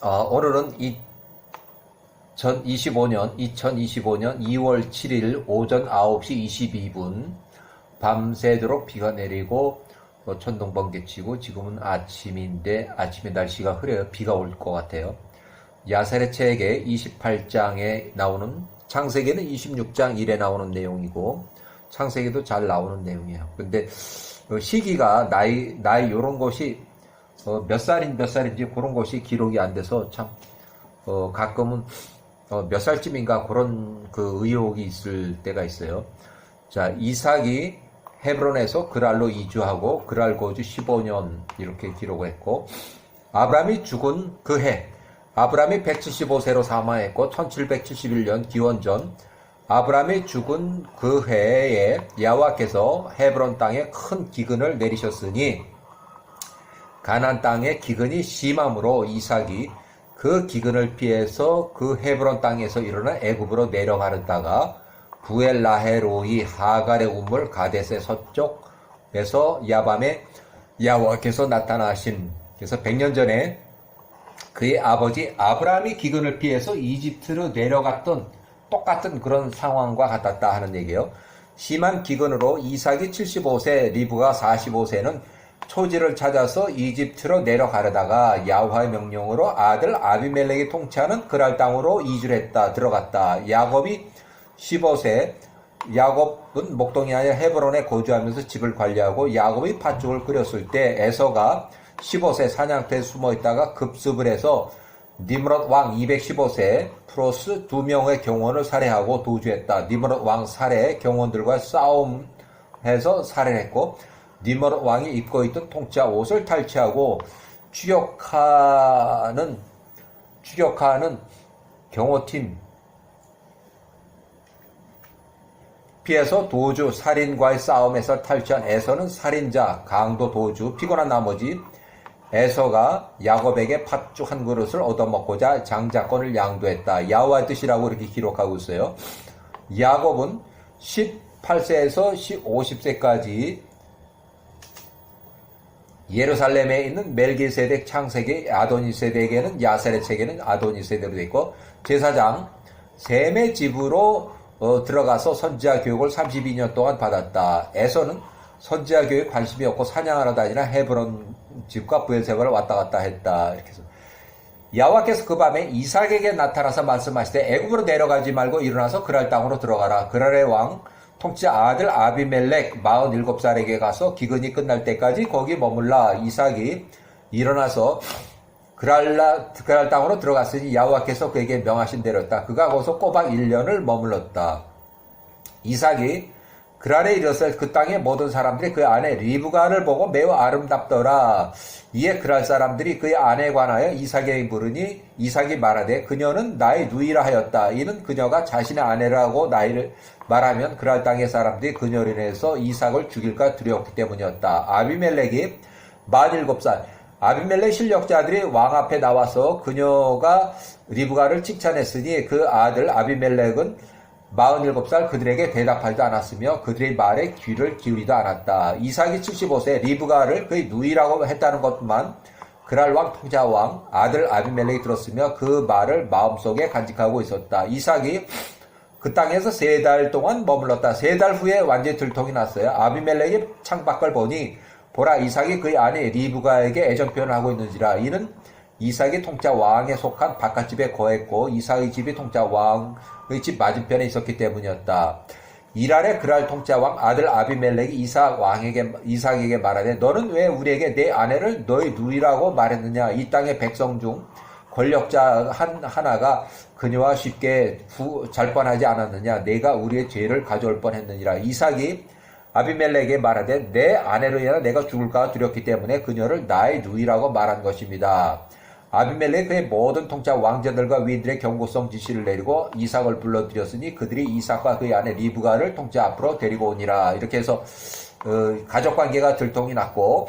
오늘은 2025년 2월 7일 오전 9시 22분 밤새도록 비가 내리고 천둥 번개 치고 지금은 아침인데 아침에 날씨가 흐려요. 비가 올 것 같아요. 야살의 책의 28장에 나오는 창세기는 26장 1에 나오는 내용이고 창세기도 잘 나오는 내용이에요. 근데 시기가 나이 요런 것이 몇 살인지 그런 것이 기록이 안 돼서 참 가끔은 몇 살쯤인가 그런 의혹이 있을 때가 있어요. 자, 이삭이 헤브론에서 그랄로 이주하고 그랄 거주 15년 이렇게 기록했고 아브라함이 죽은 그 해 아브라함이 175세로 사망했고 1771년 기원전 아브라함이 죽은 그 해에 여호와께서 헤브론 땅에 큰 기근을 내리셨으니 가나안 땅의 기근이 심함으로 이삭이 그 기근을 피해서 그 헤브론 땅에서 일어나 애굽으로 내려가려다가 부엘라헤로이 하갈의 우물 가데스의 서쪽에서 야밤에 여호와께서 나타나신 그래서 100년 전에 그의 아버지 아브라함이 기근을 피해서 이집트로 내려갔던 똑같은 그런 상황과 같았다 하는 얘기예요. 심한 기근으로 이삭이 75세, 리브가 45세는 초지를 찾아서 이집트로 내려가려다가 야호와의 명령으로 아들 아비멜렉이 통치하는 그랄 땅으로 이주를 했다. 들어갔다. 야곱이 15세, 야곱은 목동이 아니라 헤브론에 거주하면서 집을 관리하고 야곱이 팥죽을 끓였을 때 에서가 15세 사냥터에 숨어있다가 급습을 해서 니므롯 왕 215세 플러스 2명의 경원을 살해하고 도주했다. 니므롯 왕 살해 경원들과 싸움해서 살해를 했고 니므롯 왕이 입고 있던 통짜 옷을 탈취하고 추격하는 경호팀 피해서 도주 살인과의 싸움에서 탈취한 에서는 살인자 강도 도주 피곤한 나머지 에서가 야곱에게 팥죽 한 그릇을 얻어먹고자 장자권을 양도했다. 야호와의 뜻이라고 이렇게 기록하고 있어요. 야곱은 18세에서 50세까지 예루살렘에 있는 멜기세덱 창세기 아도니세덱에는 야살의 책에는 아도니세덱으로 되어 있고 제사장 셈의 집으로 들어가서 선지자 교육을 32년 동안 받았다. 에서는 선지자 교육에 관심이 없고 사냥하러 다니나 헤브론 집과 브엘세바를 왔다 갔다 했다. 이렇게 해서 여호와께서 그 밤에 이삭에게 나타나서 말씀하시되 애굽으로 내려가지 말고 일어나서 그랄 땅으로 들어가라. 그랄의 왕 통치자 아들 아비멜렉 47살에게 가서 기근이 끝날 때까지 거기 머물라. 이삭이 일어나서 그랄 땅으로 들어갔으니 여호와께서 그에게 명하신 대로였다. 그가 거기서 꼬박 1년을 머물렀다. 이삭이 그랄에 이르렀을 그 땅의 모든 사람들이 그 아내 리브가를 보고 매우 아름답더라. 이에 그랄 사람들이 그의 아내에 관하여 이삭에게 물으니 이삭이 말하되 그녀는 나의 누이라 하였다. 이는 그녀가 자신의 아내라고 나이를 말하면 그랄 땅의 사람들이 그녀로 인해서 이삭을 죽일까 두려웠기 때문이었다. 아비멜렉이 47살 아비멜렉 실력자들이 왕 앞에 나와서 그녀가 리브가를 칭찬했으니 그 아들 아비멜렉은 47살 그들에게 대답하지도 않았으며 그들의 말에 귀를 기울이도 않았다. 이삭이 75세 리브가를 그의 누이라고 했다는 것만 그랄 왕 통치자 왕 아들 아비멜렉이 들었으며 그 말을 마음속에 간직하고 있었다. 이삭이 그 땅에서 3달 동안 머물렀다. 3달 후에 완전히 들통이 났어요. 아비멜렉이 창밖을 보니 보라 이삭이 그의 아내 리브가에게 애정 표현을 하고 있는지라. 이는 이삭이 통치자 왕에 속한 바깥집에 거했고 이삭의 집이 통치자 왕의 집 맞은편에 있었기 때문이었다. 이랄의 그랄 통치자 왕 아들 아비멜렉이 이삭에게 말하되 너는 왜 우리에게 내 아내를 너의 누이라고 말했느냐. 이 땅의 백성 중 권력자 하나가 그녀와 쉽게 잘 뻔하지 않았느냐. 내가 우리의 죄를 가져올 뻔했느니라. 이삭이 아비멜렉에게 말하되 내 아내로 인하여 내가 죽을까 두렵기 때문에 그녀를 나의 누이라고 말한 것입니다. 아비멜렉이 그의 모든 통치자 왕자들과 위인들의 경고성 지시를 내리고 이삭을 불러들였으니 그들이 이삭과 그의 아내 리브가를 통치자 앞으로 데리고 오니라. 이렇게 해서 가족관계가 들통이 났고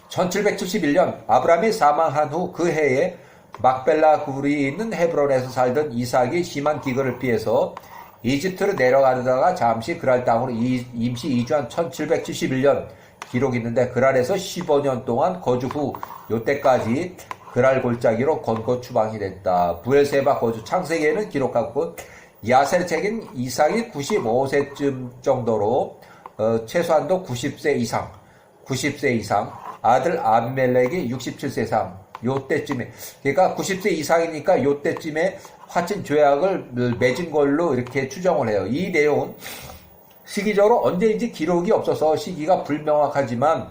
1771년 아브라함이 사망한 후 그 해에 막벨라 굴이 있는 헤브론에서 살던 이삭이 심한 기근을 피해서 이집트로 내려가다가 잠시 그랄 땅으로 임시 이주한 1771년 기록이 있는데 그랄에서 15년 동안 거주 후 요때까지 그랄 골짜기로 건고 추방이 됐다. 부엘세바 거주 창세기에는 기록하고 야셀 책인 이삭이 95세쯤 정도로 최소한도 90세 이상 아들 아비멜렉이 67세 이상 요때쯤에 그러니까 90세 이상이니까 요때쯤에 화친 조약을 맺은 걸로 이렇게 추정을 해요. 이 내용은 시기적으로 언제인지 기록이 없어서 시기가 불명확하지만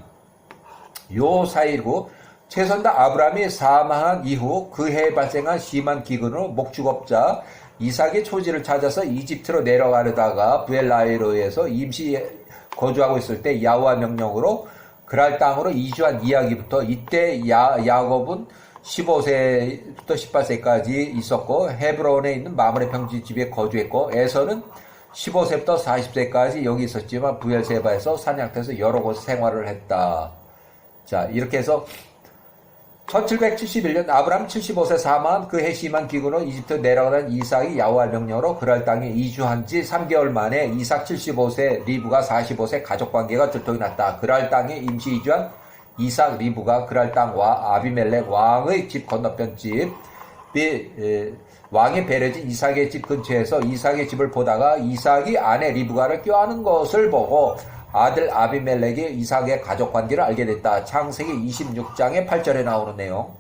요 사이고 최선다 아브라함이 사망한 이후 그 해에 발생한 심한 기근으로 목축업자 이삭의 초지를 찾아서 이집트로 내려가려다가 부엘라헬로에서 임시 거주하고 있을 때 야호와 명령으로 그랄 땅으로 이주한 이야기부터 이때 야곱은 15세부터 18세까지 있었고 헤브론에 있는 마므레 평지집에 거주했고 에서는 15세부터 40세까지 여기 있었지만 부엘세바에서 사냥터에서 여러 곳 생활을 했다. 자, 이렇게 해서 1771년 아브라함 75세 사망한 그 해 심한 기근으로 이집트 내려가던 이삭이 야호와 명령으로 그랄 땅에 이주한 지 3개월 만에 이삭 75세, 리브가 45세 가족관계가 들통이 났다. 그랄 땅에 임시 이주한 이삭, 리브가 그랄 땅과 아비멜렉 왕의 집 건너편 집, 왕의 배려진 이삭의 집 근처에서 이삭의 집을 보다가 이삭이 아내 리브가를 껴안은 것을 보고 아들 아비멜렉이 이삭의 가족관계를 알게 됐다. 창세기 26장의 8절에 나오는 내용.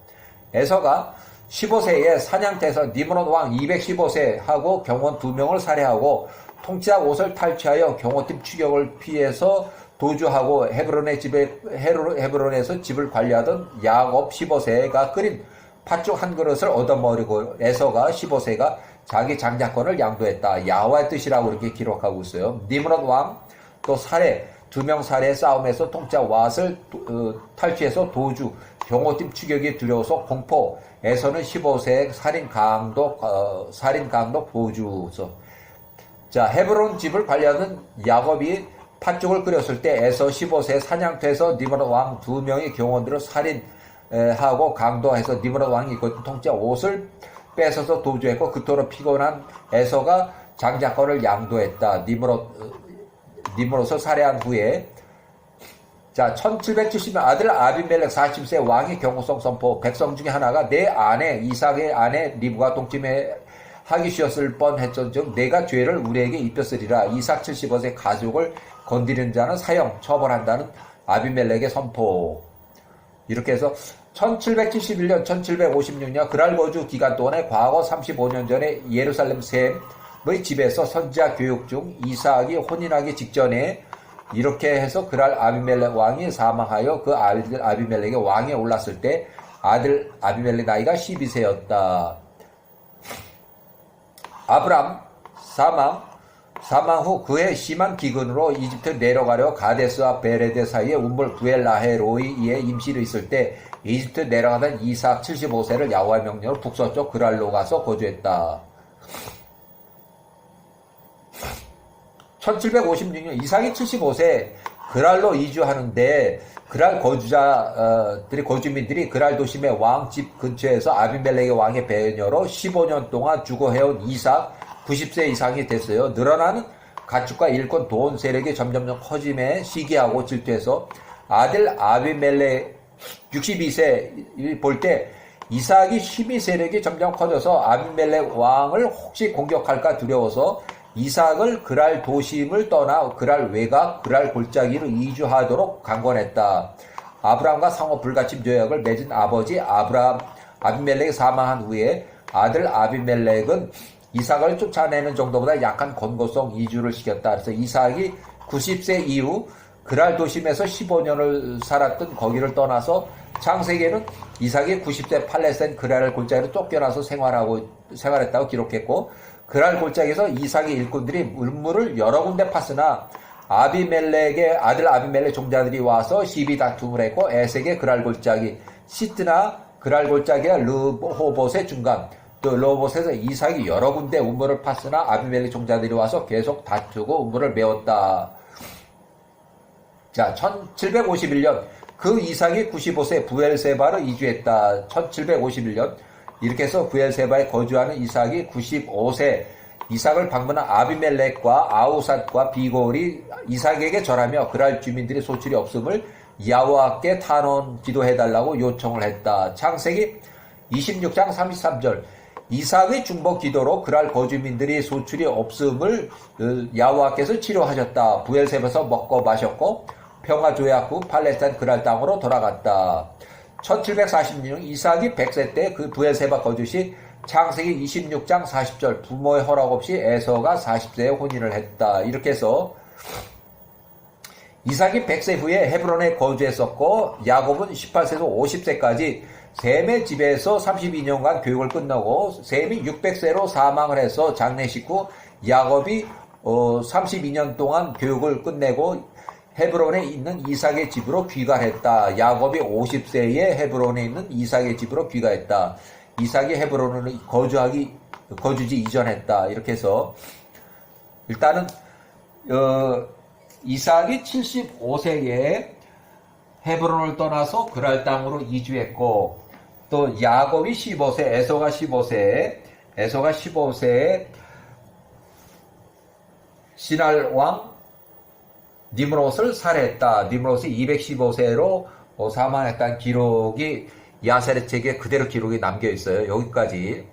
에서가 15세에 사냥터에서 니므롯 왕 215세하고 경원 2명을 살해하고 통치약 옷을 탈취하여 경호팀 추격을 피해서 도주하고 헤브론에서 집을 관리하던 야곱 15세가 끓인 팥죽 한 그릇을 얻어먹으고 에서가 15세가 자기 장자권을 양도했다. 야호와의 뜻이라고 이렇게 기록하고 있어요. 니므롯 왕 또 살해, 2명 살해 싸움에서 통치약 왓을 탈취해서 도주, 경호팀 추격이 두려워서 공포에서는 15세 살인 강도 보주서. 자, 헤브론 집을 관리하는 야곱이 팥죽을 끓였을 때 에서 15세 사냥터에서 니므롯 왕 2명의 경호원들을 살인하고 강도해서 니므롯 왕이 그 통치약 옷을 뺏어서 도주했고 그토록 피곤한 에서가 장자권을 양도했다. 니므롯을 살해한 후에 자 1770년 아들 아비멜렉 40세 왕의 경호성 선포 백성 중에 하나가 내 아내 이삭의 아내 리브가 동침해 하기 쉬었을 뻔했던즉 내가 죄를 우리에게 입혔으리라. 이삭 75세 가족을 건드리는 자는 사형 처벌한다는 아비멜렉의 선포. 이렇게 해서 1771년 1756년 그랄 거주 기간 동안에 과거 35년 전에 예루살렘 셈의 집에서 선지자 교육 중 이삭이 혼인하기 직전에 이렇게 해서 그랄 아비멜렉 왕이 사망하여 그 아들 아비멜렉이 왕에 올랐을 때 아들 아비멜렉 나이가 12세였다. 아브람 사망 후 그해 심한 기근으로 이집트 내려가려 가데스와 베레데 사이에 운물 부엘라헤로이에 임시로 있을 때 이집트 내려가던 이삭 75세를 야호와의 명령으로 북서쪽 그랄로 가서 거주했다. 1756년 이삭이 75세 그랄로 이주하는데 그랄 거주민들이 그랄 도심의 왕 집 근처에서 아비멜렉의 왕의 배녀로 15년 동안 주거해온 이삭 90세 이상이 됐어요. 늘어나는 가축과 일꾼 돈 세력이 점점점 커짐에 시기하고 질투해서 아들 아비멜렉 62세 볼 때 이삭이 힘이 세력이 점점 커져서 아비멜렉 왕을 혹시 공격할까 두려워서 이삭을 그랄 도심을 떠나 그랄 외곽 그랄 골짜기로 이주하도록 강권했다. 아브라함과 상호 불가침 조약을 맺은 아버지 아비멜렉이 사망한 후에 아들 아비멜렉은 이삭을 쫓아내는 정도보다 약한 권고성 이주를 시켰다. 그래서 이삭이 90세 이후 그랄 도심에서 15년을 살았던 거기를 떠나서 창세기에는 이삭이 90세 팔레스타인 그랄 골짜기로 쫓겨나서 생활했다고 기록했고 그랄 골짜기에서 이삭의 일꾼들이 물물을 여러 군데 팠으나 아비멜렉의 아들 아비멜렉 종자들이 와서 시비 다툼을 했고 에색의 그랄 골짜기 시트나 그랄 골짜기와 르호봇의 중간 또 르호봇에서 이삭이 여러 군데 우물을 팠으나 아비멜렉 종자들이 와서 계속 다투고 우물을 메웠다. 자 1751년 그 이삭이 95세 부엘세바로 이주했다. 1751년 이렇게 해서 부엘세바에 거주하는 이삭이 95세 이삭을 방문한 아비멜렉과 아우삿과 비골이 이삭에게 절하며 그랄 주민들이 소출이 없음을 야호와께 탄원 기도해달라고 요청을 했다. 창세기 26장 33절 이삭의 중보 기도로 그랄 거주민들이 소출이 없음을 야호와께서 치료하셨다. 부엘셉에서 먹고 마셨고 평화 조약 후 팔레스타인 그랄 땅으로 돌아갔다. 1746년 이삭이 100세 때 그 부엘세바 거주시 창세기 26장 40절 부모의 허락 없이 에서가 40세에 혼인을 했다. 이렇게 해서 이삭이 100세 후에 헤브론에 거주했었고 야곱은 18세에서 50세까지 셈의 집에서 32년간 교육을 끝내고 셈이 600세로 사망을 해서 장례식 후 야곱이 32년 동안 교육을 끝내고 헤브론에 있는 이삭의 집으로 귀가했다. 야곱이 50세에 헤브론에 있는 이삭의 집으로 귀가했다. 이삭이 헤브론을 거주지 이전했다. 이렇게 해서 일단은 이삭이 75세에 헤브론을 떠나서 그랄 땅으로 이주했고 또 야곱이 15세, 에서가 15세에 신할 왕 니므롯을 살해했다. 니므롯이 215세로 사망했다는 기록이 야세렛 책에 그대로 기록이 남겨 있어요. 여기까지.